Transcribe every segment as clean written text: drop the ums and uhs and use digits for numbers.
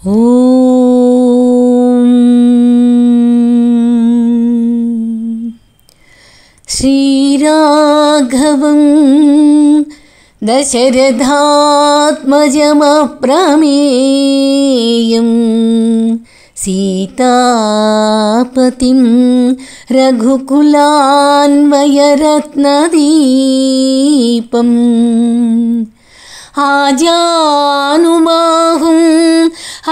ఓం శ్రీరాఘవం దశరథాత్మజమప్రమేయం సీతాపతిం రఘుకులాన్వయరత్నదీపం ఆజానుబాహుం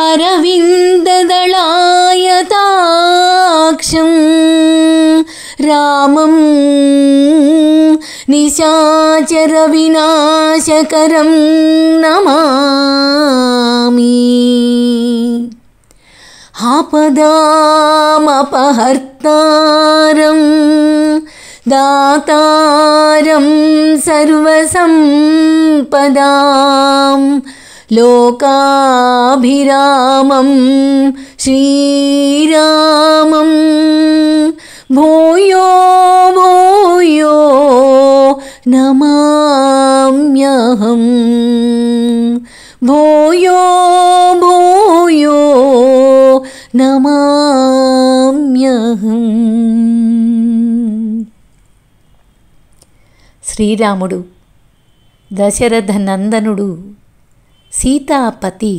అరవిందదళాయతాక్షం రామం నిశాచర వినాశకరం నమామి. ఆపదామపహర్తారం దాతారం సర్వసంపదాం లోకాభిరామం శ్రీరామం భూయో భూయో నమామ్యహం. భూయో భూయో నమామ్యహం. శ్రీరాముడు దశరథ నందనుడు సీతాపతి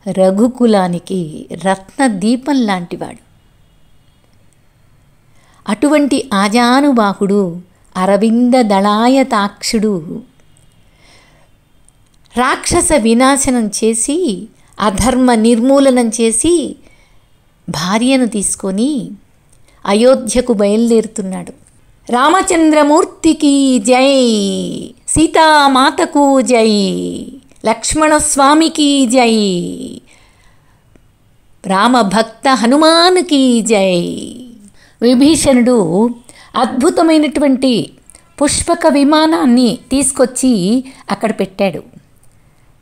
రఘుకులానికి రత్నదీపం లాంటివాడు. అటువంటి ఆజానుబాహుడు అరవింద దళాయతాక్షుడు రాక్షస వినాశనం చేసి అధర్మ నిర్మూలనం చేసి భార్యను తీసుకొని అయోధ్యకు బయలుదేరుతున్నాడు. రామచంద్రమూర్తికి జై, సీతామాతకు జై, లక్ష్మణస్వామికి జై, రామభక్త హనుమానుకి జై. విభీషణుడు అద్భుతమైనటువంటి పుష్పక విమానాన్ని తీసుకొచ్చి అక్కడ పెట్టాడు.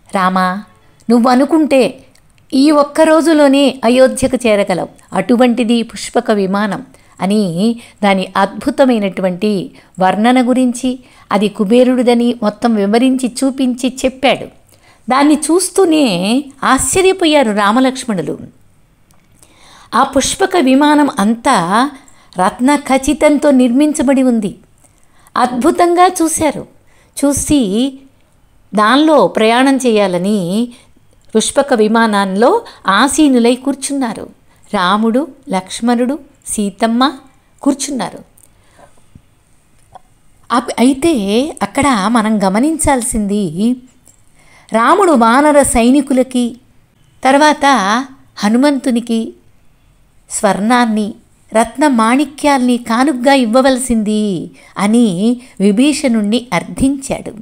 రామా, నువ్వు అనుకుంటే ఈ ఒక్క రోజులోనే అయోధ్యకు చేరగలవు, అటువంటిది పుష్పక విమానం అని దాని అద్భుతమైనటువంటి వర్ణన గురించి అది కుబేరుడిదని మొత్తం వివరించి చూపించి చెప్పాడు. దాన్ని చూస్తూనే ఆశ్చర్యపోయారు రామలక్ష్మణులు. ఆ పుష్పక విమానం అంతా రత్న ఖచితంతో నిర్మించబడి ఉంది. అద్భుతంగా చూశారు. చూసి దానిలో ప్రయాణం చేయాలని పుష్పక విమానంలో ఆసీనులై కూర్చున్నారు. రాముడు, లక్ష్మణుడు, సీతమ్మ కూర్చున్నారు. అయితే అక్కడ మనం గమనించాల్సింది, రాముడు వానర సైనికులకి తర్వాత హనుమంతునికి స్వర్ణాన్ని రత్న మాణిక్యాల్ని కానుగ్గా ఇవ్వవలసింది అని విభీషణుణ్ణి అర్థించాడు.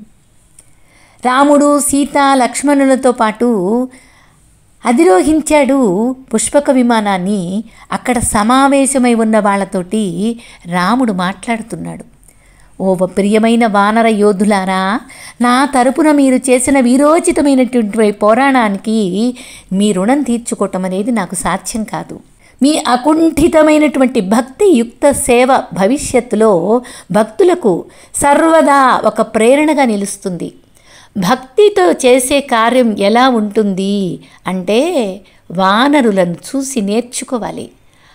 రాముడు సీత లక్ష్మణులతో పాటు అధిరోహించాడు పుష్పక విమానాన్ని. అక్కడ సమావేశమై ఉన్న వాళ్ళతోటి రాముడు మాట్లాడుతున్నాడు. ఓ ప్రియమైన వానర యోధులారా, నా తరపున మీరు చేసిన వీరోచితమైనటువంటి పోరాటానికి మీ రుణం తీర్చుకోవటం అనేది నాకు సాధ్యం కాదు. మీ అకుంఠితమైనటువంటి భక్తియుక్త సేవ భవిష్యత్తులో భక్తులకు సర్వదా ఒక ప్రేరణగా నిలుస్తుంది. భక్తితో చేసే కార్యం ఎలా ఉంటుంది అంటే వానరులను చూసి నేర్చుకోవాలి.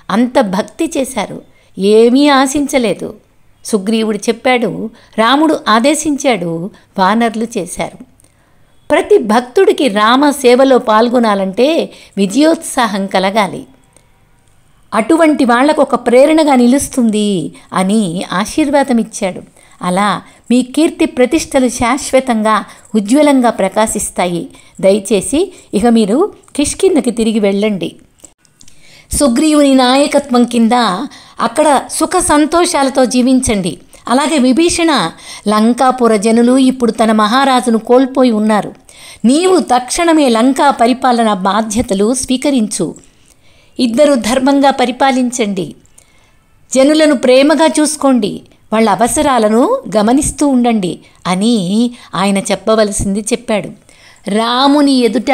అంత భక్తి చేశారు, ఏమీ ఆశించలేదు. సుగ్రీవుడు చెప్పాడు, రాముడు ఆదేశించాడు, వానరులు చేశారు. ప్రతి భక్తుడికి రామ సేవలో పాల్గొనాలంటే విజయోత్సాహం కలగాలి. అటువంటి వాళ్లకు ఒక ప్రేరణగా నిలుస్తుంది అని ఆశీర్వాదం ఇచ్చాడు. అలా మీ కీర్తి ప్రతిష్టలు శాశ్వతంగా ఉజ్వలంగా ప్రకాశిస్తాయి. దయచేసి ఇక మీరు కిష్కింధకి తిరిగి వెళ్ళండి. సుగ్రీవుని నాయకత్వం కింద అక్కడ సుఖ సంతోషాలతో జీవించండి. అలాగే విభీషణ, లంకాపుర జనులు ఇప్పుడు తన మహారాజును కోల్పోయి ఉన్నారు. నీవు తక్షణమే లంకా పరిపాలన బాధ్యతలు స్వీకరించు. ఇద్దరు ధర్మంగా పరిపాలించండి. జనులను ప్రేమగా చూసుకోండి. వాళ్ళ అవసరాలను గమనిస్తూ ఉండండి అని ఆయన చెప్పవలసింది చెప్పాడు. రాముని ఎదుట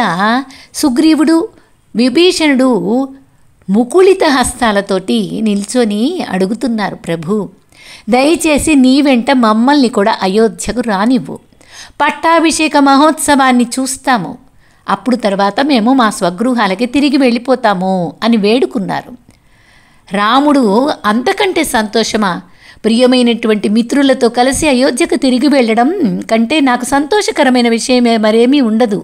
సుగ్రీవుడు, విభీషణుడు ముకుళిత హస్తాలతోటి నిల్చొని అడుగుతున్నారు, ప్రభు దయచేసి నీ వెంట మమ్మల్ని కూడా అయోధ్యకు రానివ్వు. పట్టాభిషేక మహోత్సవాన్ని చూస్తాము. అప్పుడు తర్వాత మేము మా స్వగృహాలకి తిరిగి వెళ్ళిపోతాము అని వేడుకున్నారు. రాముడు అంతకంటే సంతోషమా, ప్రియమైనటువంటి మిత్రులతో కలిసి అయోధ్యకు తిరిగి వెళ్ళడం కంటే నాకు సంతోషకరమైన విషయమే మరేమీ ఉండదు.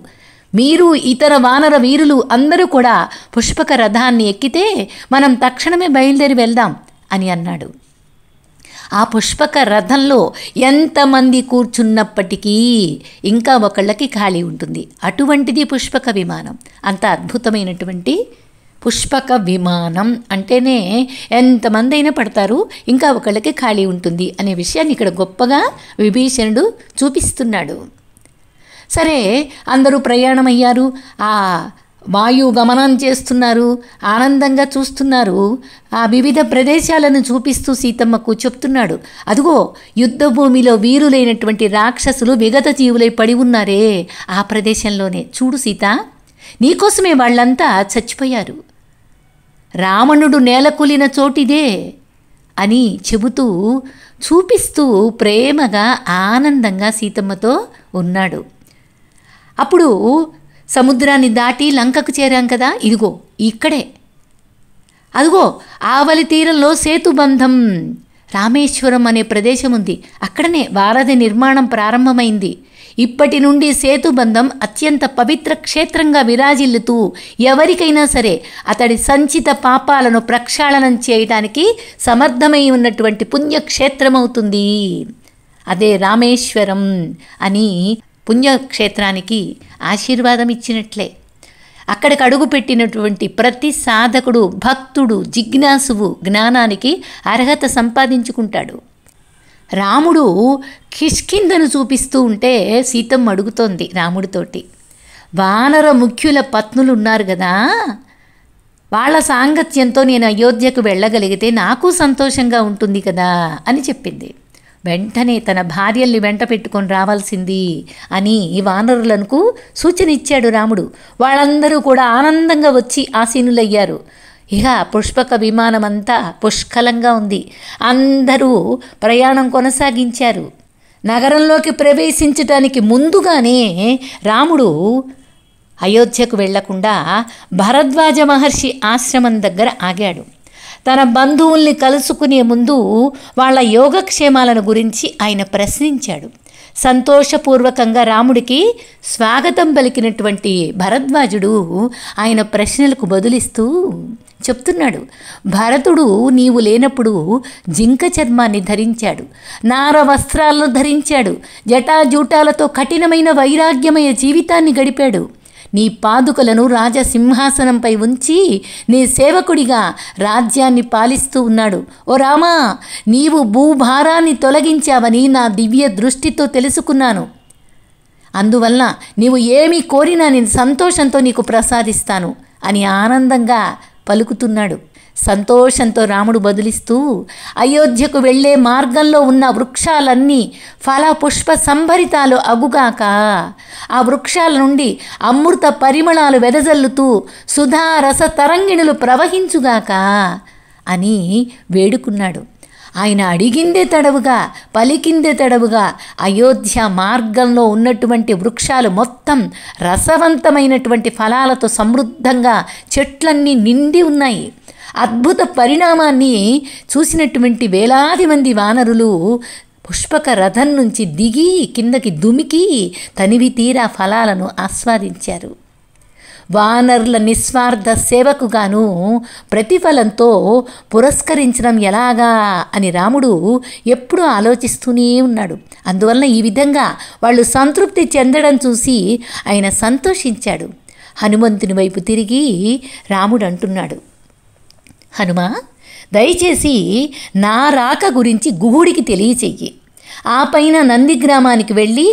మీరు ఇతర వానర వీరులు అందరూ కూడా పుష్పక రథాన్ని ఎక్కితే మనం తక్షణమే బయలుదేరి వెళ్దాం అని అన్నాడు. ఆ పుష్పక రథంలో ఎంతమంది కూర్చున్నప్పటికీ ఇంకా ఒకళ్ళకి ఖాళీ ఉంటుంది. అటువంటిది పుష్పక విమానం. అంత అద్భుతమైనటువంటి పుష్పక విమానం అంటేనే ఎంతమంది అయినా పడతారు, ఇంకా ఒకళ్ళకి ఖాళీ ఉంటుంది అనే విషయాన్ని ఇక్కడ గొప్పగా విభీషణుడు చూపిస్తున్నాడు. సరే, అందరూ ప్రయాణమయ్యారు. ఆ వాయు గమనం చేస్తున్నారు, ఆనందంగా చూస్తున్నారు. ఆ వివిధ ప్రదేశాలను చూపిస్తూ సీతమ్మకు చెప్తున్నాడు, అదిగో యుద్ధభూమిలో వీరులైనటువంటి రాక్షసులు విగత జీవులై పడి ఉన్నారే, ఆ ప్రదేశంలోనే చూడు సీత, నీకోసమే వాళ్ళంతా చచ్చిపోయారు. రావణుడు నేలకూలిన చోటిదే అని చెబుతూ చూపిస్తూ ప్రేమగా ఆనందంగా సీతమ్మతో ఉన్నాడు. అప్పుడు సముద్రాన్ని దాటి లంకకు చేరాం కదా, ఇదిగో ఇక్కడే, అదిగో ఆవలి తీరంలో సేతుబంధం రామేశ్వరం అనే ప్రదేశం ఉంది. అక్కడనే వారధి నిర్మాణం ప్రారంభమైంది. ఇప్పటి నుండి సేతుబంధం అత్యంత పవిత్ర క్షేత్రంగా విరాజిల్లుతూ ఎవరికైనా సరే అతడి సంచిత పాపాలను ప్రక్షాళనం చేయడానికి సమర్థమై ఉన్నటువంటి పుణ్యక్షేత్రమవుతుంది. అదే రామేశ్వరం అని పుణ్యక్షేత్రానికి ఆశీర్వాదం ఇచ్చినట్లే. అక్కడికి అడుగుపెట్టినటువంటి ప్రతి సాధకుడు, భక్తుడు, జిజ్ఞాసువు జ్ఞానానికి అర్హత సంపాదించుకుంటాడు. రాముడు కిష్కింధను చూపిస్తూ ఉంటే సీతమ్మ అడుగుతోంది రాముడితోటి, వానర ముఖ్యుల పత్నులు ఉన్నారు కదా, వాళ్ళ సాంగత్యంతో నేను అయోధ్యకు వెళ్ళగలిగితే నాకు సంతోషంగా ఉంటుంది కదా అని చెప్పింది. వెంటనే తన భార్యల్ని వెంట పెట్టుకొని రావాల్సింది అని వానరులకు సూచన ఇచ్చాడు రాముడు. వాళ్ళందరూ కూడా ఆనందంగా వచ్చి ఆసీనులయ్యారు. ఇక పుష్పక విమానం అంతా పుష్కలంగా ఉంది. అందరూ ప్రయాణం కొనసాగించారు. నగరంలోకి ప్రవేశించటానికి ముందుగానే రాముడు అయోధ్యకు వెళ్లకుండా భరద్వాజ మహర్షి ఆశ్రమం దగ్గర ఆగాడు. తన బంధువుల్ని కలుసుకునే ముందు వాళ్ళ యోగక్షేమాలను గురించి ఆయన ప్రశ్నించాడు. సంతోషపూర్వకంగా రాముడికి స్వాగతం పలికినటువంటి భరద్వాజుడు ఆయన ప్రశ్నలకు బదులిస్తూ చెప్తున్నాడు, భరతుడు నీవు లేనప్పుడు జింక చర్మాన్ని ధరించాడు, నార వస్త్రాలను ధరించాడు, జటాజూటాలతో కఠినమైన వైరాగ్యమయ జీవితాన్ని గడిపాడు. నీ పాదుకలను రాజసింహాసనంపై ఉంచి నీ సేవకుడిగా రాజ్యాన్ని పాలిస్తూ ఉన్నాడు. ఓ రామా, నీవు భూభారాన్ని తొలగించావని నా దివ్య దృష్టితో తెలుసుకున్నాను. అందువల్ల నీవు ఏమి కోరినా నేను సంతోషంతో నీకు ప్రసాదిస్తాను అని ఆనందంగా పలుకుతున్నాడు. సంతోషంతో రాముడు బదులిస్తూ, అయోధ్యకు వెళ్ళే మార్గంలో ఉన్న వృక్షాలన్నీ ఫల పుష్ప సంభరితాలు అగుగాక, ఆ వృక్షాల నుండి అమృత పరిమళాలు వెదజల్లుతూ సుధారస తరంగిణులు ప్రవహించుగాక అని వేడుకున్నాడు. ఆయన అడిగిందే తడవుగా, పలికిందే తడవుగా అయోధ్య మార్గంలో ఉన్నటువంటి వృక్షాలు మొత్తం రసవంతమైనటువంటి ఫలాలతో సమృద్ధంగా చెట్లన్నీ నిండి ఉన్నాయి. అద్భుత పరిణామాన్ని చూసినటువంటి వేలాది మంది వానరులు పుష్పక రథం నుంచి దిగి కిందకి దుమికి తనివి తీరా ఫలాలను ఆస్వాదించారు. వానరుల నిస్వార్థ సేవకుగాను ప్రతిఫలంతో పురస్కరించడం ఎలాగా అని రాముడు ఎప్పుడూ ఆలోచిస్తూనే ఉన్నాడు. అందువల్ల ఈ విధంగా వాళ్ళు సంతృప్తి చెందడం చూసి ఆయన సంతోషించాడు. హనుమంతుని వైపు తిరిగి రాముడు అంటున్నాడు, హనుమా, దయచేసి నా రాక గురించి గుహుడికి తెలియచెయ్యి. ఆ పైన నందిగ్రామానికి వెళ్ళి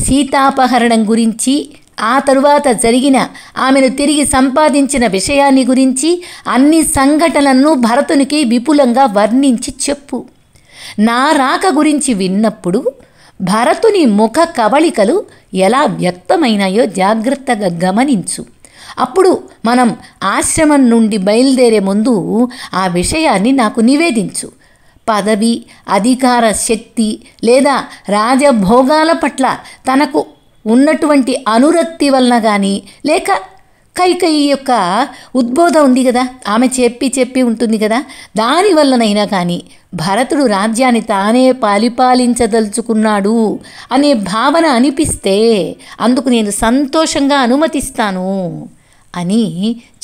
సీతాపహరణం గురించి, ఆ తరువాత జరిగిన ఆమెను తిరిగి సంపాదించిన విషయాన్ని గురించి అన్ని సంఘటనలను భరతునికి విపులంగా వర్ణించి చెప్పు. నా రాక గురించి విన్నప్పుడు భరతుని ముఖ కవళికలు ఎలా వ్యక్తమైనాయో జాగ్రత్తగా గమనించు. అప్పుడు మనం ఆశ్రమం నుండి బయలుదేరే ముందు ఆ విషయాన్ని నాకు నివేదించు. పదవి, అధికార శక్తి లేదా రాజభోగాల పట్ల తనకు ఉన్నటువంటి అనురక్తి వలన కానీ, లేక కైకేయి యొక్క ఉద్బోధ ఉంది కదా, ఆమె చెప్పి ఉంటుంది కదా, దాని వల్లనైనా కానీ భరతుడు రాజ్యాన్ని తానే పరిపాలించదలుచుకున్నాడు అనే భావన అనిపిస్తే అందుకు నేను సంతోషంగా అనుమతిస్తాను అని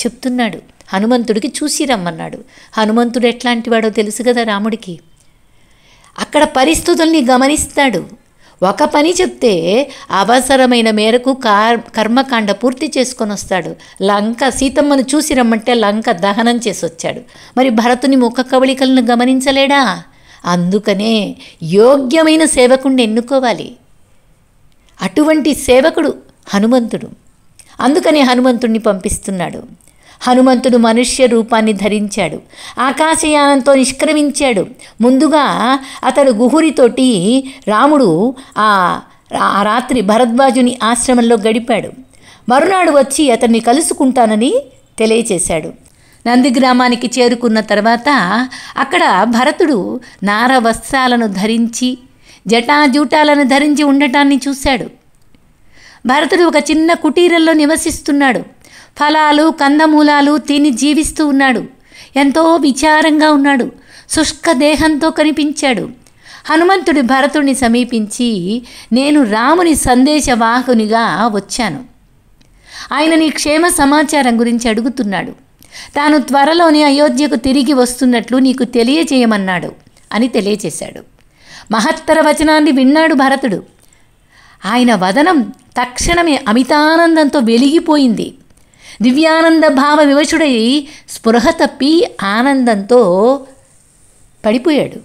చెప్తున్నాడు. హనుమంతుడికి చూసి రమ్మన్నాడు. హనుమంతుడు ఎట్లాంటి వాడో తెలుసు కదా రాముడికి. అక్కడ పరిస్థితుల్ని గమనిస్తాడు. ఒక పని చెప్తే అవసరమైన మేరకు కర్మకాండ పూర్తి చేసుకొని వస్తాడు. లంక సీతమ్మను చూసి రమ్మంటే లంక దహనం చేసి వచ్చాడు. మరి భరతుని ముఖ కవళికలను గమనించలేడా? అందుకనే యోగ్యమైన సేవకుడిని ఎన్నుకోవాలి. అటువంటి సేవకుడు హనుమంతుడు. అందుకనే హనుమంతుడిని పంపిస్తున్నాడు. హనుమంతుడు మనుష్య రూపాన్ని ధరించాడు. ఆకాశయానంతో నిష్క్రమించాడు. ముందుగా అతడు గుహురితోటి రాముడు ఆ రాత్రి భరద్వాజుని ఆశ్రమంలో గడిపాడు. మరునాడు వచ్చి అతన్ని కలుసుకుంటానని తెలియచేశాడు. నందిగ్రామానికి చేరుకున్న తర్వాత అక్కడ భరతుడు నార వస్త్రాలను ధరించి జటాజూటాలను ధరించి ఉండటాన్ని చూశాడు. భరతుడు ఒక చిన్న కుటీరంలో నివసిస్తున్నాడు. ఫలాలు కందమూలాలు తిని జీవిస్తూ ఉన్నాడు. ఎంతో విచారంగా ఉన్నాడు. శుష్క దేహంతో కనిపించాడు. హనుమంతుడి భరతుడిని సమీపించి, నేను రాముని సందేశవాహకునిగా వచ్చాను. ఆయన నీ క్షేమ సమాచారం గురించి అడుగుతున్నాడు. తాను త్వరలోనే అయోధ్యకు తిరిగి వస్తున్నట్లు నీకు తెలియజేయమన్నాడు అని తెలియచేశాడు. మహత్తర వచనాన్ని విన్నాడు భరతుడు. ఆయన వదనం తక్షణమే అమితానందంతో వెలిగిపోయింది. దివ్యానంద భావ వివశుడై స్పృహ తప్పి ఆనందంతో పడిపోయాడు.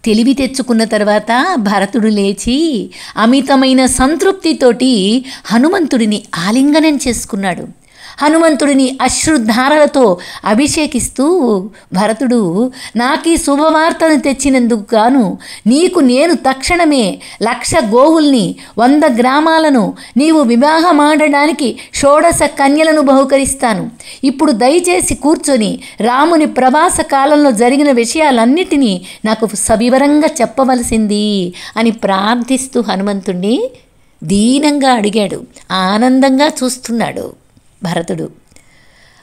తెలివి తెచ్చుకున్న తర్వాత భరతుడు లేచి అమితమైన సంతృప్తితోటి హనుమంతుడిని ఆలింగనం చేసుకున్నాడు. హనుమంతుడిని అశ్రుధారలతో అభిషేకిస్తూ భరతుడు, నాకీ శుభవార్తను తెచ్చినందుకు గాను నీకు నేను తక్షణమే 1,00,000 గోవుల్ని 100 గ్రామాలను నీవు వివాహమాడడానికి 16 కన్యలను బహుకరిస్తాను. ఇప్పుడు దయచేసి కూర్చొని రాముని ప్రవాస కాలంలో జరిగిన విషయాలన్నిటినీ నాకు సవివరంగా చెప్పవలసింది అని ప్రార్థిస్తూ హనుమంతుణ్ణి దీనంగా అడిగాడు. ఆనందంగా చూస్తున్నాడు భరతుడు.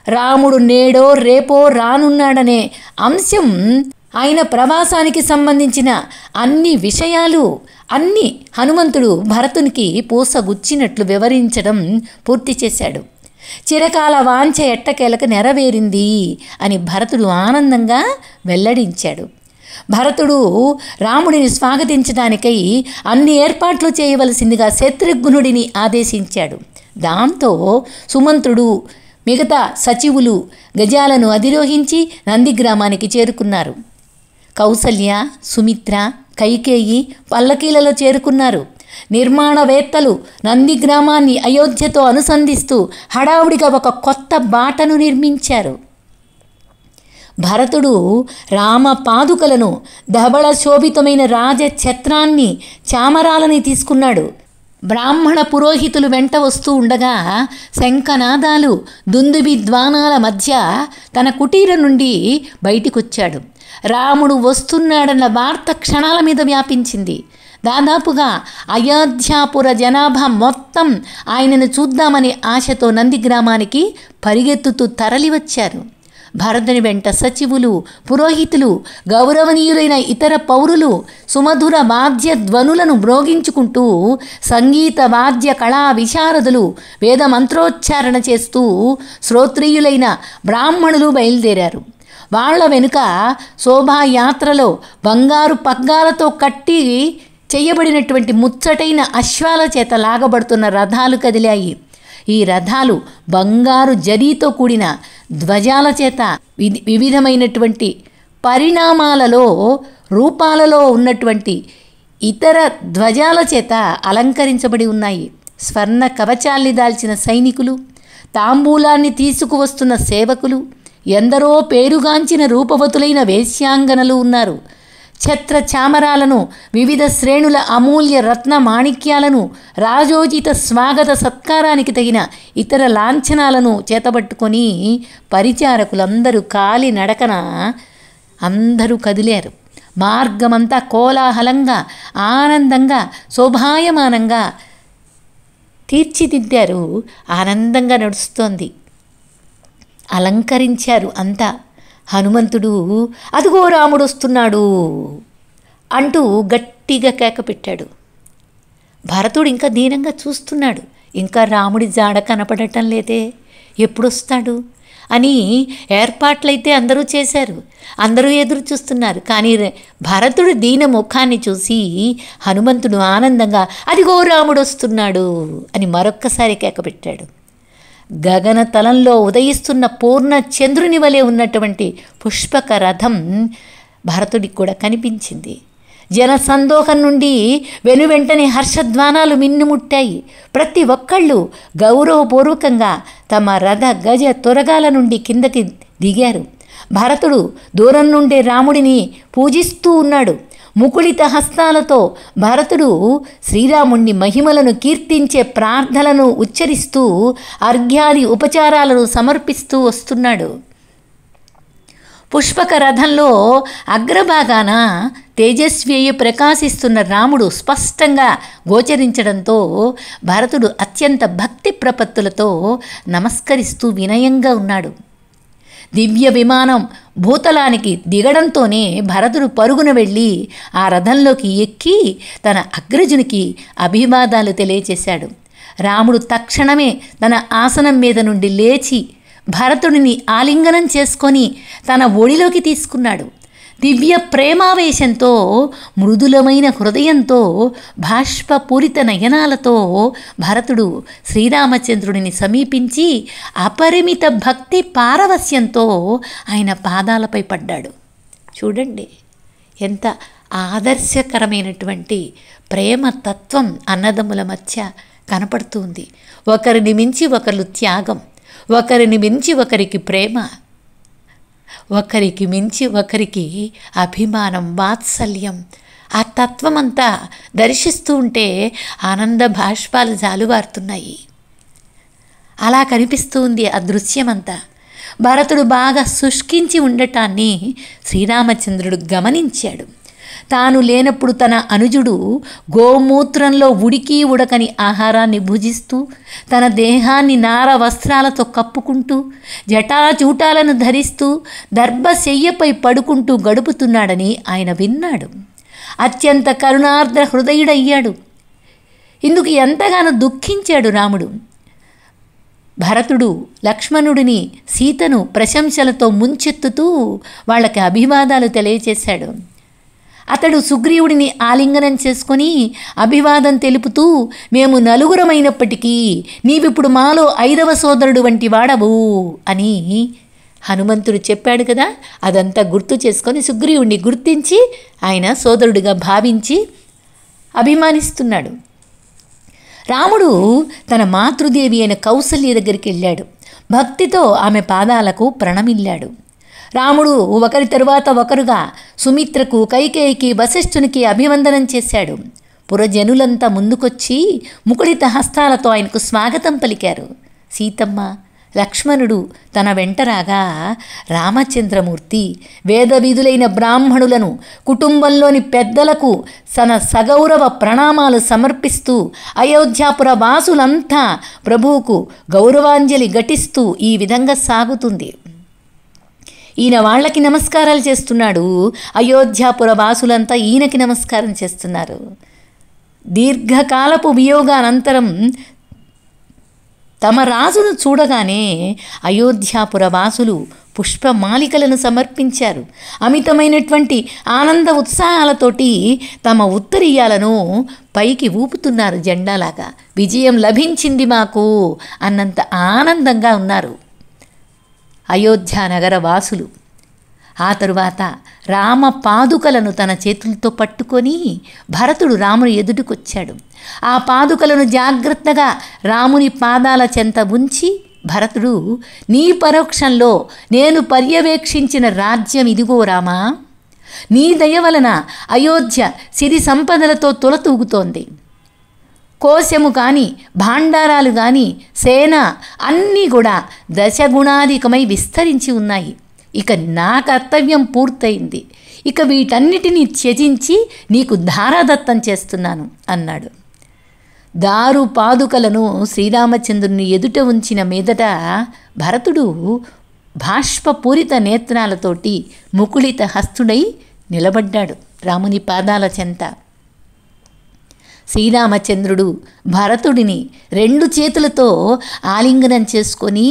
రాముడు నేడో రేపో రానున్నాడనే అంశం, ఆయన ప్రవాసానికి సంబంధించిన అన్ని విషయాలు అన్నీ హనుమంతుడు భరతునికి పూసగుచ్చినట్లు వివరించడం పూర్తి చేశాడు. చిరకాల వాంఛ ఎట్టకేలకు నెరవేరింది అని భరతుడు ఆనందంగా వెల్లడించాడు. భరతుడు రాముడిని స్వాగతించడానికై అన్ని ఏర్పాట్లు చేయవలసిందిగా శత్రుఘ్నుడిని ఆదేశించాడు. దాంతో సుమంత్రుడు మిగతా సచివులు గజాలను అధిరోహించి నందిగ్రామానికి చేరుకున్నారు. కౌసల్య, సుమిత్ర, కైకేయి పల్లకీలలో చేరుకున్నారు. నిర్మాణవేత్తలు నందిగ్రామాన్ని అయోధ్యతో అనుసంధిస్తూ హడావుడిగా ఒక కొత్త బాటను నిర్మించారు. భరతుడు రామ పాదుకలను, ధవళ శోభితమైన రాజఛత్రాన్ని, చామరాలని తీసుకున్నాడు. బ్రాహ్మణ పురోహితులు వెంట వస్తూ ఉండగా శంఖనాదాలు, దుందుబి ద్వానాల మధ్య తన కుటీరం నుండి బయటికొచ్చాడు. రాముడు వస్తున్నాడన్న వార్త క్షణాల మీద వ్యాపించింది. దాదాపుగా అయోధ్యాపుర జనాభా మొత్తం ఆయనను చూద్దామనే ఆశతో నందిగ్రామానికి పరిగెత్తుతూ తరలివచ్చారు. భరతుని వెంట సచివులు, పురోహితులు, గౌరవనీయులైన ఇతర పౌరులు సుమధుర వాద్య ధ్వనులను మ్రోగించుకుంటూ, సంగీత వాద్య కళా విశారదులు వేద మంత్రోచ్చారణ చేస్తూ శ్రోత్రియులైన బ్రాహ్మణులు బయలుదేరారు. వాళ్ల వెనుక శోభాయాత్రలో బంగారు పగ్గాలతో కట్టి చేయబడినటువంటి ముచ్చటైన అశ్వాల చేత లాగబడుతున్న రథాలు కదిలాయి. ఈ రథాలు బంగారు జరీతో కూడిన ధ్వజాల చేత వివిధమైనటువంటి పరిణామాలలో, రూపాలలో ఉన్నటువంటి ఇతర ధ్వజాల చేత అలంకరించబడి ఉన్నాయి. స్వర్ణ కవచాల్ని దాల్చిన సైనికులు, తాంబూలాన్ని తీసుకువస్తున్న సేవకులు, ఎందరో పేరుగాంచిన రూపవతులైన వేశ్యాంగనలు ఉన్నారు. ఛత్ర చామరాలను, వివిధ శ్రేణుల అమూల్య రత్న మాణిక్యాలను, రాజోచిత స్వాగత సత్కారానికి తగిన ఇతర లాంఛనాలను చేతబట్టుకొని పరిచారకులందరూ కాలి నడకన అందరూ కదిలారు. మార్గమంతా కోలాహలంగా, ఆనందంగా, శోభాయమానంగా తీర్చిదిద్దారు. ఆనందంగా నడుస్తోంది. అలంకరించారు అంతా. హనుమంతుడు అదిగో రాముడు వస్తున్నాడు అంటూ గట్టిగా కేక పెట్టాడు. భరతుడు ఇంకా దీనంగా చూస్తున్నాడు. ఇంకా రాముడి జాడ కనపడటం లేదే, ఎప్పుడొస్తాడు అని ఏర్పాట్లయితే అందరూ చేశారు. అందరూ ఎదురు చూస్తున్నారు. కానీ భరతుడు దీన ముఖాన్ని చూసి హనుమంతుడు ఆనందంగా అదిగో రాముడు వస్తున్నాడు అని మరొక్కసారి కేకపెట్టాడు. గగన తలంలో ఉదయిస్తున్న పూర్ణ చంద్రుని వలె ఉన్నటువంటి పుష్పక రథం భరతుడికి కూడా కనిపించింది. జనసందోహం నుండి వెనువెంటనే హర్షధ్వానాలు మిన్నుముట్టాయి. ప్రతి ఒక్కళ్ళు గౌరవపూర్వకంగా తమ రథ గజ తురగాల నుండి కిందకి దిగారు. భరతుడు దూరం నుండే రాముడిని పూజిస్తూ ఉన్నాడు. ముకుళిత హస్తాలతో భరతుడు శ్రీరాముణ్ణి మహిమలను కీర్తించే ప్రార్థనలను ఉచ్చరిస్తూ అర్ఘ్యాది ఉపచారాలను సమర్పిస్తూ వస్తున్నాడు. పుష్పక రథంలో అగ్రభాగాన తేజస్వి ప్రకాశిస్తున్న రాముడు స్పష్టంగా గోచరించడంతో భరతుడు అత్యంత భక్తి ప్రపత్తులతో నమస్కరిస్తూ వినయంగా ఉన్నాడు. దివ్య విమానం భూతలానికి దిగడంతోనే భరతుడు పరుగున వెళ్ళి ఆ రథంలోకి ఎక్కి తన అగ్రజునికి అభివాదాలు తెలియచేశాడు. రాముడు తక్షణమే తన ఆసనం మీద నుండి లేచి భరతుడిని ఆలింగనం చేసుకొని తన ఒడిలోకి తీసుకున్నాడు. దివ్య ప్రేమావేశంతో, మృదులమైన హృదయంతో, బాష్పపూరిత నయనాలతో భరతుడు శ్రీరామచంద్రుడిని సమీపించి అపరిమిత భక్తి పారవస్యంతో ఆయన పాదాలపై పడ్డాడు. చూడండి ఎంత ఆదర్శకరమైనటువంటి ప్రేమ తత్వం అన్నదమ్ముల మధ్య కనపడుతుంది. ఒకరిని మించి ఒకరు త్యాగం, ఒకరిని మించి ఒకరికి ప్రేమ, ఒకరికి మించి ఒకరికి అభిమానం, వాత్సల్యం, ఆ తత్వమంతా దర్శిస్తూ ఉంటే ఆనంద భాష్పాలు జాలువారుతున్నాయి. అలా కనిపిస్తూ ఉంది ఆ దృశ్యమంతా. భరతుడు బాగా శుష్కించి ఉండటాన్ని శ్రీరామచంద్రుడు గమనించాడు. తాను లేనప్పుడు తన అనుజుడు గోమూత్రంలో ఉడికి ఉడకని ఆహారాన్ని భుజిస్తూ, తన దేహాన్ని నార వస్త్రాలతో కప్పుకుంటూ, జటాచూటాలను ధరిస్తూ, దర్భశయ్యపై పడుకుంటూ గడుపుతున్నాడని ఆయన విన్నాడు. అత్యంత కరుణార్ద్ర హృదయుడయ్యాడు. ఇందుకు ఎంతగానో దుఃఖించాడు రాముడు. భరతుడు లక్ష్మణుడిని, సీతను ప్రశంసలతో ముంచెత్తుతూ వాళ్ళకి అభివాదాలు తెలియచేశాడు. అతడు సుగ్రీవుడిని ఆలింగనం చేసుకొని అభివాదం తెలుపుతూ, మేము నలుగురమైనప్పటికీ నీవిప్పుడు మాలో 5వ సోదరుడు వంటి వాడవు అని హనుమంతుడు చెప్పాడు కదా. అదంతా గుర్తు చేసుకొని సుగ్రీవుడిని గుర్తించి ఆయన సోదరుడిగా భావించి అభిమానిస్తున్నాడు. రాముడు తన మాతృదేవి అయిన కౌసల్య దగ్గరికి వెళ్ళాడు. భక్తితో ఆమె పాదాలకు ప్రణమిల్లాడు. రాముడు ఒకరి తరువాత ఒకరుగా సుమిత్రకు, కైకేయికి, వశిష్ఠునికి అభివందనం చేశాడు. పురజనులంతా ముందుకొచ్చి ముకుళిత హస్తాలతో ఆయనకు స్వాగతం పలికారు. సీతమ్మ, లక్ష్మణుడు తన వెంట రాగా రామచంద్రమూర్తి వేదవిధులైన బ్రాహ్మణులను, కుటుంబంలోని పెద్దలకు తన సగౌరవ ప్రణామాలు సమర్పిస్తూ అయోధ్యాపుర వాసులంతా ప్రభువుకు గౌరవాంజలి ఘటిస్తూ ఈ విధంగా సాగుతుంది. ఈయన వాళ్ళకి నమస్కారాలు చేస్తున్నాడు, అయోధ్యాపుర వాసులంతా ఈయనకి నమస్కారం చేస్తున్నారు. దీర్ఘకాలపు వియోగానంతరం తమ రాజును చూడగానే అయోధ్యాపుర వాసులు పుష్పమాలికలను సమర్పించారు. అమితమైనటువంటి ఆనంద ఉత్సాహాలతోటి తమ ఉత్తరీయాలను పైకి ఊపుతున్నారు జెండాలాగా. విజయం లభించింది మాకు అన్నంత ఆనందంగా ఉన్నారు అయోధ్యానగర వాసులు. ఆ తరువాత రామ పాదుకలను తన చేతులతో పట్టుకొని భరతుడు రాముని ఎదుటికొచ్చాడు. ఆ పాదుకలను జాగ్రత్తగా రాముని పాదాల చెంత ఉంచి భరతుడు, నీ పరోక్షంలో నేను పర్యవేక్షించిన రాజ్యం ఇదిగో రామా, నీ దయ వలన అయోధ్య సిరి సంపదలతో తులతూగుతోంది. కోశము కానీ, భాండారాలు కానీ, సేన అన్నీ కూడా దశగుణాధికమై విస్తరించి ఉన్నాయి. ఇక నా కర్తవ్యం పూర్తయింది. ఇక వీటన్నిటినీ త్యజించి నీకు ధారాదత్తం చేస్తున్నాను అన్నాడు. దారు పాదుకలను శ్రీరామచంద్రుని ఎదుట ఉంచిన మీదట భరతుడు బాష్పపూరిత నేత్రాలతోటి ముకుళిత హస్తుడై నిలబడ్డాడు రాముని పాదాల చెంత. శ్రీరామచంద్రుడు భరతుడిని 2 చేతులతో ఆలింగనం చేసుకొని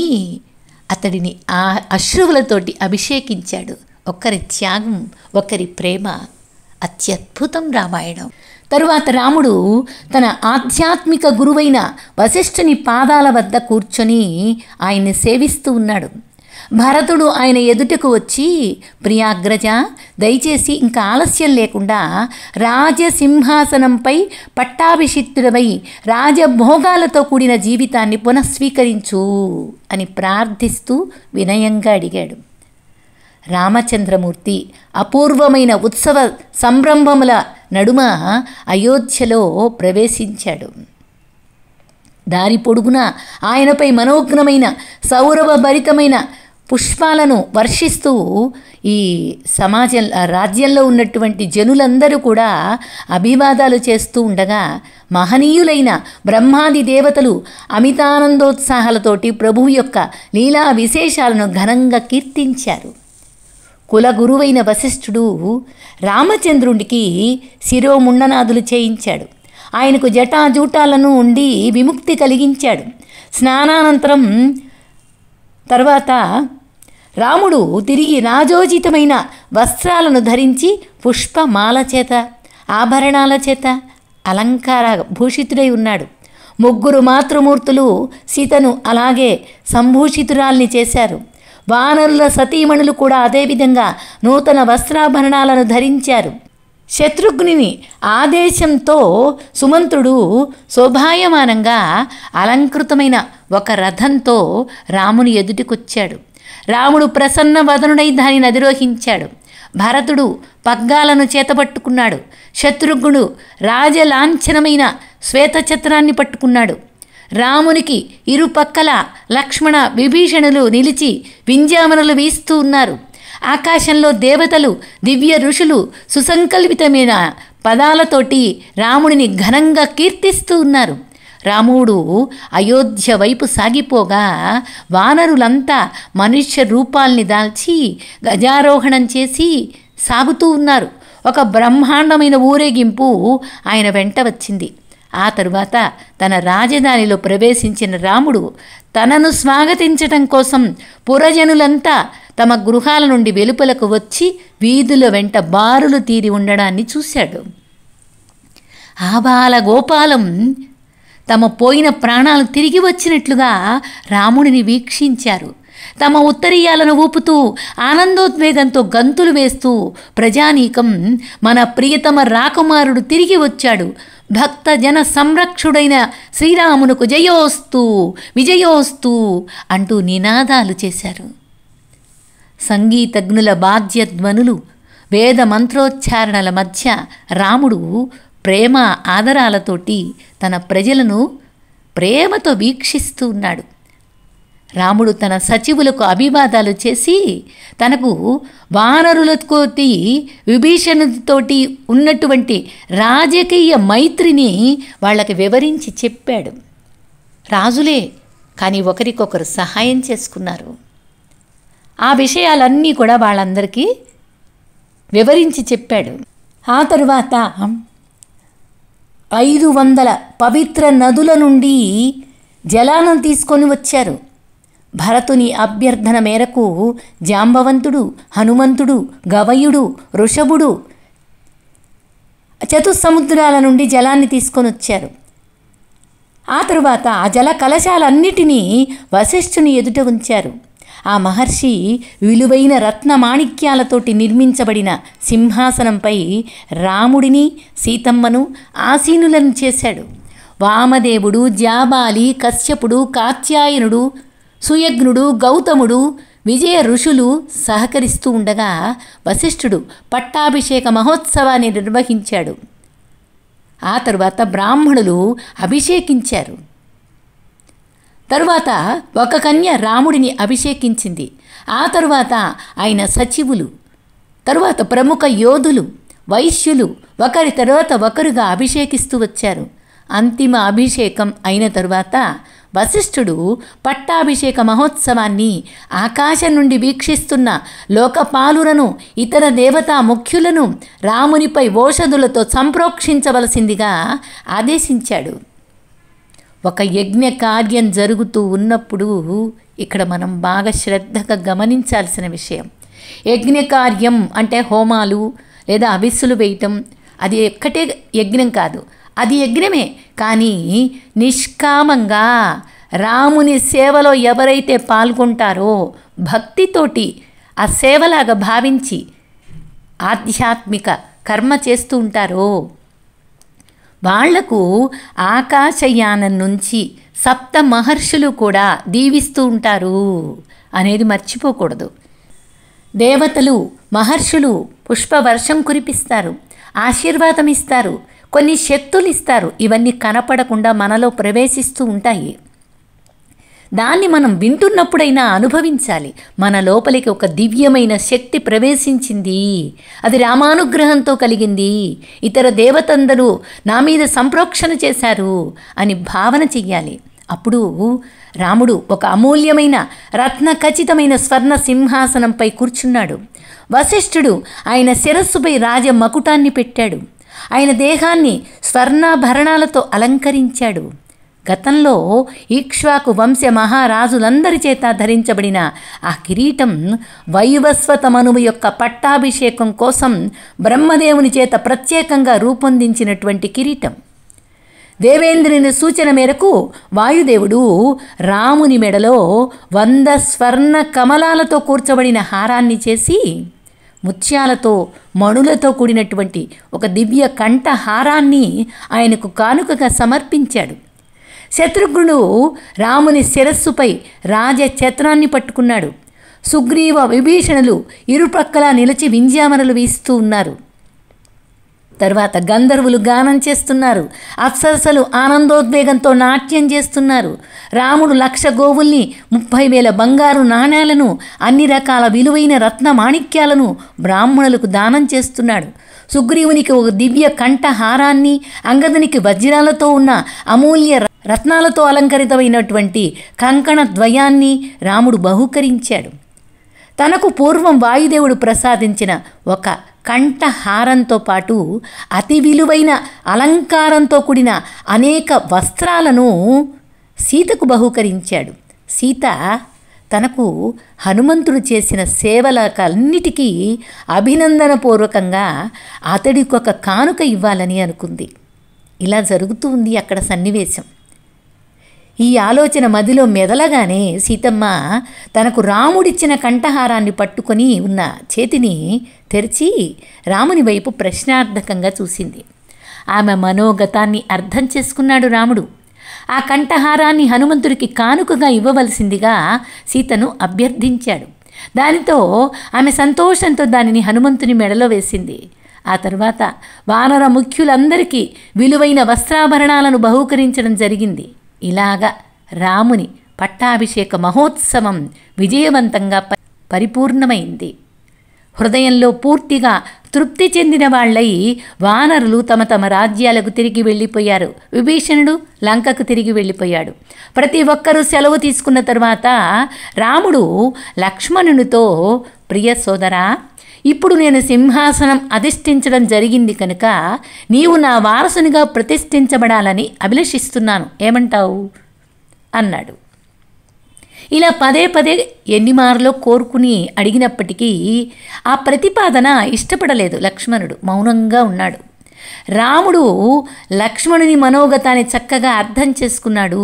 అతడిని ఆ అశ్రువులతోటి అభిషేకించాడు. ఒకరి త్యాగం, ఒకరి ప్రేమ అత్యద్భుతం రామాయణం. తరువాత రాముడు తన ఆధ్యాత్మిక గురువైన వశిష్ఠుని పాదాల వద్ద కూర్చొని ఆయన్ని సేవిస్తూ ఉన్నాడు. భరతుడు ఆయన ఎదుటకు వచ్చి, ప్రియాగ్రజ, దయచేసి ఇంకా ఆలస్యం లేకుండా రాజసింహాసనంపై పట్టాభిషిక్తుడవై రాజభోగాలతో కూడిన జీవితాన్ని పునఃస్వీకరించు అని ప్రార్థిస్తూ వినయంగా అడిగాడు. రామచంద్రమూర్తి అపూర్వమైన ఉత్సవ సంరంభముల నడుమ అయోధ్యలో ప్రవేశించాడు. దారి పొడుగున ఆయనపై మనోజ్ఞమైన సౌరభభరితమైన పుష్పాలను వర్షిస్తూ ఈ రాజ్యంలో ఉన్నటువంటి జనులందరూ కూడా అభివాదాలు చేస్తూ ఉండగా మహనీయులైన బ్రహ్మాది దేవతలు అమితానందోత్సాహాలతోటి ప్రభువు యొక్క లీలా విశేషాలను ఘనంగా కీర్తించారు. కులగురువైన వశిష్ఠుడు రామచంద్రుడికి శిరోముండనాదులు చేయించాడు. ఆయనకు జటాజూటాలను ఉండి విముక్తి కలిగించాడు. స్నానానంతరం తర్వాత రాముడు తిరిగి రాజోచితమైన వస్త్రాలను ధరించి పుష్పమాల చేత ఆభరణాల చేత అలంకార భూషితుడై ఉన్నాడు. 3 మాతృమూర్తులు సీతను అలాగే సంభూషితురాల్ని చేశారు. వానరుల సతీమణులు కూడా అదేవిధంగా నూతన వస్త్రాభరణాలను ధరించారు. శత్రుఘ్నుని ఆదేశంతో సుమంత్రుడు శోభాయమానంగా అలంకృతమైన ఒక రథంతో రాముని ఎదుటికొచ్చాడు. రాముడు ప్రసన్న వదనుడై దానిని అధిరోహించాడు. భరతుడు పగ్గాలను చేతపట్టుకున్నాడు. శత్రుఘ్నుడు రాజలాంఛనమైన శ్వేతఛత్రాన్ని పట్టుకున్నాడు. రామునికి ఇరుపక్కల లక్ష్మణ విభీషణులు నిలిచి వింజామరలు వీస్తూ ఉన్నారు. ఆకాశంలో దేవతలు, దివ్య ఋషులు సుసంకల్పితమైన పదాలతోటి రాముడిని ఘనంగా కీర్తిస్తూ ఉన్నారు. రాముడు అయోధ్య వైపు సాగిపోగా వానరులంతా మనుష్య రూపాల్ని దాల్చి గజారోహణం చేసి సాగుతూ ఉన్నారు. ఒక బ్రహ్మాండమైన ఊరేగింపు ఆయన వెంట వచ్చింది. ఆ తరువాత తన రాజధానిలో ప్రవేశించిన రాముడు తనను స్వాగతించటం కోసం పురజనులంతా తమ గృహాల నుండి వెలుపలకు వచ్చి వీధుల వెంట బారులు తీరి ఉండడాన్ని చూశాడు. ఆబాల గోపాలం తమ పోయిన ప్రాణాలు తిరిగి వచ్చినట్లుగా రాముడిని వీక్షించారు. తమ ఉత్తరీయాలను ఊపుతూ ఆనందోద్వేగంతో గంతులు వేస్తూ ప్రజానీకం మన ప్రియతమ రాకుమారుడు తిరిగి వచ్చాడు, భక్త జన సంరక్షుడైన శ్రీరామునకు జయోస్తు విజయోస్తు అంటూ నినాదాలు చేశారు. సంగీతజ్ఞుల బాధ్యధ్వనులు, వేద మంత్రోచ్చారణల మధ్య రాముడు ప్రేమ ఆదరాలతోటి తన ప్రజలను ప్రేమతో వీక్షిస్తూ ఉన్నాడు. రాముడు తన సచివులకు అభివాదాలు చేసి తనకు వానరులతోటి విభీషణుడితోటి ఉన్నటువంటి రాజకీయ మైత్రిని వాళ్ళకి వివరించి చెప్పాడు. రాజులే కానీ ఒకరికొకరు సహాయం చేసుకున్నారు. ఆ విషయాలన్నీ కూడా వాళ్ళందరికీ వివరించి చెప్పాడు. ఆ తరువాత 500 పవిత్ర నదుల నుండి జలాలను తీసుకొని వచ్చారు. భరతుని అభ్యర్థన మేరకు జాంబవంతుడు, హనుమంతుడు, గవయుడు, వృషభుడు చతుస్సముద్రాల నుండి జలాన్ని తీసుకొని వచ్చారు. ఆ తరువాత ఆ జల కలశాలన్నిటినీ వశిష్ఠుని ఎదుట ఉంచారు. ఆ మహర్షి విలువైన రత్నమాణిక్యాలతోటి నిర్మించబడిన సింహాసనంపై రాముడిని, సీతమ్మను ఆసీనులను చేశాడు. వామదేవుడు, జాబాలి, కశ్యపుడు, కాత్యాయనుడు, సుయజ్ఞుడు, గౌతముడు, విజయ ఋషులు సహకరిస్తూ ఉండగా వశిష్ఠుడు పట్టాభిషేక మహోత్సవాన్ని నిర్వహించాడు. ఆ తరువాత బ్రాహ్మణులు అభిషేకించారు. తరువాత ఒక కన్య రాముడిని అభిషేకించింది. ఆ తరువాత ఆయన సచివులు, తరువాత ప్రముఖ యోధులు, వైశ్యులు ఒకరి తర్వాత ఒకరుగా అభిషేకిస్తూ వచ్చారు. అంతిమ అభిషేకం అయిన తరువాత వశిష్ఠుడు పట్టాభిషేక మహోత్సవాన్ని ఆకాశం నుండి వీక్షిస్తున్న లోకపాలులను, ఇతర దేవతా ముఖ్యులను రామునిపై ఓషధులతో సంప్రోక్షించవలసిందిగా ఆదేశించాడు. ఒక యజ్ఞ కార్యం జరుగుతూ ఉన్నప్పుడు ఇక్కడ మనం బాగా శ్రద్ధగా గమనించాల్సిన విషయం, యజ్ఞకార్యం అంటే హోమాలు లేదా అవిస్సులు వేయటం, అది ఒక్కటే యజ్ఞం కాదు, అది యజ్ఞమే. కానీ నిష్కామంగా రాముని సేవలో ఎవరైతే పాల్గొంటారో, భక్తితోటి ఆ సేవలాగా భావించి ఆధ్యాత్మిక కర్మ చేస్తూ ఉంటారో, వాళ్లకు ఆకాశయానం నుంచి సప్త మహర్షులు కూడా దీవిస్తూ ఉంటారు అనేది మర్చిపోకూడదు. దేవతలు, మహర్షులు పుష్పవర్షం కురిపిస్తారు, ఆశీర్వాదం ఇస్తారు, కొన్ని శక్తులు ఇస్తారు. ఇవన్నీ కనపడకుండా మనలో ప్రవేశిస్తూ ఉంటాయి. దాన్ని మనం వింటున్నప్పుడైనా అనుభవించాలి. మన లోపలికి ఒక దివ్యమైన శక్తి ప్రవేశించింది, అది రామానుగ్రహంతో కలిగింది, ఇతర దేవతందరూ నా మీద సంప్రోక్షణ చేశారు అని భావన చెయ్యాలి. అప్పుడు రాముడు ఒక అమూల్యమైన రత్న ఖచ్చితమైన స్వర్ణ సింహాసనంపై కూర్చున్నాడు. వశిష్ఠుడు ఆయన శిరస్సుపై రాజ మకుటాన్ని పెట్టాడు. ఆయన దేహాన్ని స్వర్ణాభరణాలతో అలంకరించాడు. గతంలో ఇక్ష్వాకు వంశ మహారాజులందరి చేత ధరించబడిన ఆ కిరీటం వైవస్వతమనువు యొక్క పట్టాభిషేకం కోసం బ్రహ్మదేవుని చేత ప్రత్యేకంగా రూపొందించినటువంటి కిరీటం. దేవేంద్రుని సూచన మేరకు వాయుదేవుడు రాముని మెడలో 100 స్వర్ణ కమలాలతో కూర్చబడిన హారాన్ని చేసి ముత్యాలతో మణులతో కూడినటువంటి ఒక దివ్య కంఠహారాన్ని ఆయనకు కానుకగా సమర్పించాడు. శత్రుఘ్నుడు రాముని శిరస్సుపై రాజఛత్రాన్ని పట్టుకున్నాడు. సుగ్రీవ విభీషణులు ఇరుప్రక్కలా నిలిచి వింజామరలు వీస్తూ ఉన్నారు. తర్వాత గంధర్వులు గానం చేస్తున్నారు, అప్సరసలు ఆనందోద్వేగంతో నాట్యం చేస్తున్నారు. రాముడు 1,00,000 గోవుల్ని, 30,000 బంగారు నాణేలను, అన్ని రకాల విలువైన రత్న మాణిక్యాలను బ్రాహ్మణులకు దానం చేస్తున్నాడు. సుగ్రీవునికి ఒక దివ్య కంఠహారాన్ని, అంగదునికి వజ్రాలతో ఉన్న అమూల్య రత్నాలతో అలంకరితమైనటువంటి కంకణ ద్వయాన్ని రాముడు బహూకరించాడు. తనకు పూర్వం వాయుదేవుడు ప్రసాదించిన ఒక కంఠహారంతో పాటు అతి విలువైన అలంకారంతో కూడిన అనేక వస్త్రాలను సీతకు బహూకరించాడు. సీత తనకు హనుమంతుడు చేసిన సేవలకన్నిటికీ అభినందనపూర్వకంగా అతడికి ఒక కానుక ఇవ్వాలని అనుకుంది. ఇలా జరుగుతూ ఉంది అక్కడ సన్నివేశం. ఈ ఆలోచన మదిలో మెదలగానే సీతమ్మ తనకు రాముడిచ్చిన కంఠహారాన్ని పట్టుకొని ఉన్న చేతిని తెరిచి రాముని వైపు ప్రశ్నార్థకంగా చూసింది. ఆమె మనోగతాన్ని అర్థం చేసుకున్నాడు రాముడు. ఆ కంఠహారాన్ని హనుమంతుడికి కానుకగా ఇవ్వవలసిందిగా సీతను అభ్యర్థించాడు. దానితో ఆమె సంతోషంతో దానిని హనుమంతుని మెడలో వేసింది. ఆ తర్వాత వానర ముఖ్యులందరికీ విలువైన వస్త్రాభరణాలను బహూకరించడం జరిగింది. ఇలాగా రాముని పట్టాభిషేక మహోత్సవం విజయవంతంగా పరిపూర్ణమైంది. హృదయంలో పూర్తిగా తృప్తి చెందిన వాళ్ళై వానరులు తమ తమ రాజ్యాలకు తిరిగి వెళ్ళిపోయారు. విభీషణుడు లంకకు తిరిగి వెళ్ళిపోయాడు. ప్రతి ఒక్కరూ సెలవు తీసుకున్న తర్వాత రాముడు లక్ష్మణునితో, ప్రియ సోదరా, ఇప్పుడు నేను సింహాసనం అధిష్ఠించడం జరిగింది కనుక నీవు నా వారసునిగా ప్రతిష్ఠించబడాలని అభిలషిస్తున్నాను, ఏమంటావు అన్నాడు. ఇలా పదే పదే ఎన్నిమార్లో కోరుకుని అడిగినప్పటికీ ఆ ప్రతిపాదన ఇష్టపడలేదు లక్ష్మణుడు. మౌనంగా ఉన్నాడు. రాముడు లక్ష్మణుని మనోగతాన్ని చక్కగా అర్థం చేసుకున్నాడు.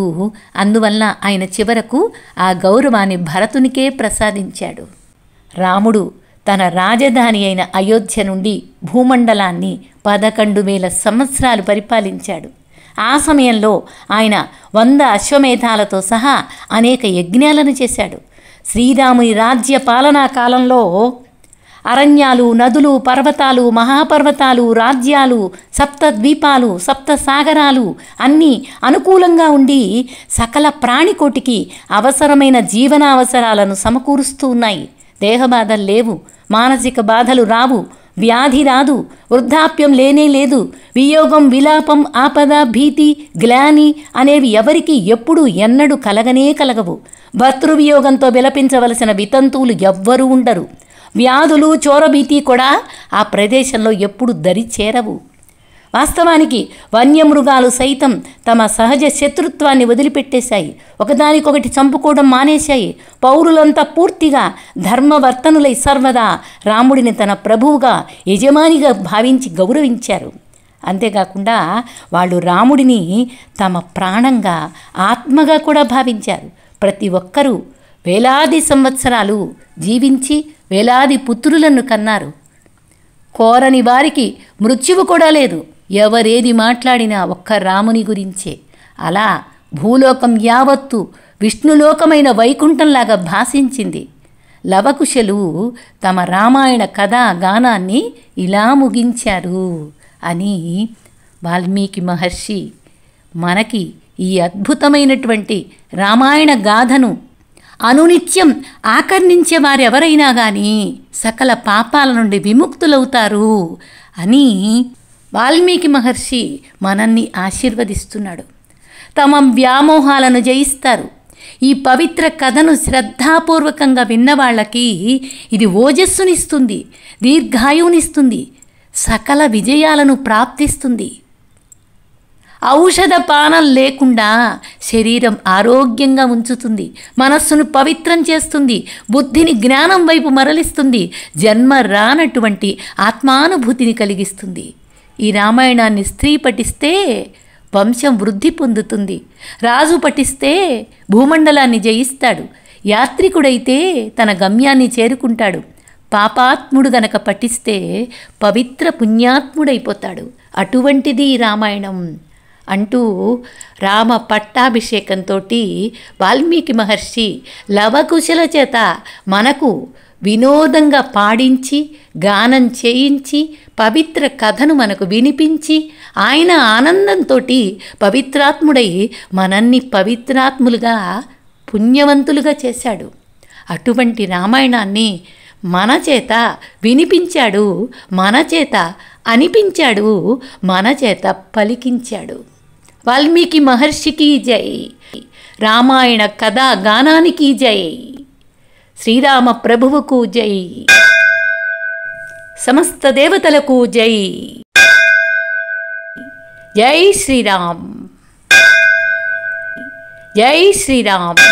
అందువల్ల ఆయన చివరకు ఆ గౌరవాన్ని భరతునికే ప్రసాదించాడు. రాముడు తన రాజధాని అయిన అయోధ్య నుండి భూమండలాన్ని 11,000 సంవత్సరాలు పరిపాలించాడు. ఆ సమయంలో ఆయన 100 అశ్వమేధాలతో సహా అనేక యజ్ఞాలను చేశాడు. శ్రీరాముని రాజ్య పాలనా కాలంలో అరణ్యాలు, నదులు, పర్వతాలు, మహాపర్వతాలు, రాజ్యాలు, 7 ద్వీపాలు, 7 సాగరాలు అన్నీ అనుకూలంగా ఉండి సకల ప్రాణికోటికి అవసరమైన జీవనావసరాలను సమకూరుస్తూ ఉన్నాయి. దేహబాధలు లేవు, మానసిక బాధలు రావు, వ్యాధి రాదు, వృద్ధాప్యం లేనే లేదు, వియోగం, విలాపం, ఆపద, భీతి, గ్లాని అనేవి ఎవరికి ఎప్పుడు ఎన్నడూ కలగనే కలగవు. భర్తృవియోగంతో విలపించవలసిన వితంతువులు ఎవ్వరూ ఉండరు. వ్యాధులు, చోరభీతి కూడా ఆ ప్రదేశంలో ఎప్పుడు దరి చేరవు. వాస్తవానికి వన్యమృగాలు సైతం తమ సహజ శత్రుత్వాన్ని వదిలిపెట్టేశాయి. ఒకదానికొకటి చంపుకోవడం మానేశాయి. పౌరులంతా పూర్తిగా ధర్మవర్తనులై సర్వదా రాముడిని తన ప్రభువుగా, యజమానిగా భావించి గౌరవించారు. అంతేకాకుండా వాళ్ళు రాముడిని తమ ప్రాణంగా, ఆత్మగా కూడా భావించారు. ప్రతి ఒక్కరూ వేలాది సంవత్సరాలు జీవించి వేలాది పుత్రులను కన్నారు. కోరని వారికి మృత్యువు కూడా లేదు. ఎవరేది మాట్లాడినా ఒక్క రాముని గురించే. అలా భూలోకం యావత్తు విష్ణులోకమైన వైకుంఠంలాగా భాషించింది. లవకుశలు తమ రామాయణ కథా గానాన్ని ఇలా ముగించారు అని వాల్మీకి మహర్షి మనకి ఈ అద్భుతమైనటువంటి రామాయణ గాథను అనునిత్యం ఆకర్ణించే వారెవరైనా కానీ సకల పాపాల నుండి విముక్తులవుతారు అని వాల్మీకి మహర్షి మనల్ని ఆశీర్వదిస్తున్నాడు. తమ వ్యామోహాలను జయిస్తారు. ఈ పవిత్ర కథను శ్రద్ధాపూర్వకంగా విన్నవాళ్ళకి ఇది ఓజస్సునిస్తుంది, దీర్ఘాయువునిస్తుంది, సకల విజయాలను ప్రాప్తిస్తుంది. ఔషధ పానం లేకుండా శరీరం ఆరోగ్యంగా ఉంచుతుంది, మనస్సును పవిత్రం చేస్తుంది, బుద్ధిని జ్ఞానం వైపు మరలిస్తుంది, జన్మ రానటువంటి ఆత్మానుభూతిని కలిగిస్తుంది. ఈ రామాయణాన్ని స్త్రీ పఠిస్తే వంశం వృద్ధి పొందుతుంది. రాజు పఠిస్తే భూమండలాన్ని జయిస్తాడు. యాత్రికుడైతే తన గమ్యాన్ని చేరుకుంటాడు. పాపాత్ముడు గనక పఠిస్తే పవిత్ర పుణ్యాత్ముడైపోతాడు. అటువంటిది రామాయణం అంటూ రామ పట్టాభిషేకంతో వాల్మీకి మహర్షి లవకుశల చేత మనకు వినోదంగా పాడించి, గానం చేయించి, పవిత్ర కథను మనకు వినిపించి, ఆయన ఆనందంతో పవిత్రాత్ముడై మనల్ని పవిత్రాత్ములుగా, పుణ్యవంతులుగా చేశాడు. అటువంటి రామాయణాన్ని మన చేత వినిపించాడు, మన చేత అనిపించాడు, మన చేత పలికించాడు. వాల్మీకి మహర్షికి జై, రామాయణ కథా గానానికి జై, శ్రీరామ ప్రభువుకు జై, సమస్త దేవతలకు జై. జై శ్రీరామ్, జై శ్రీరామ్.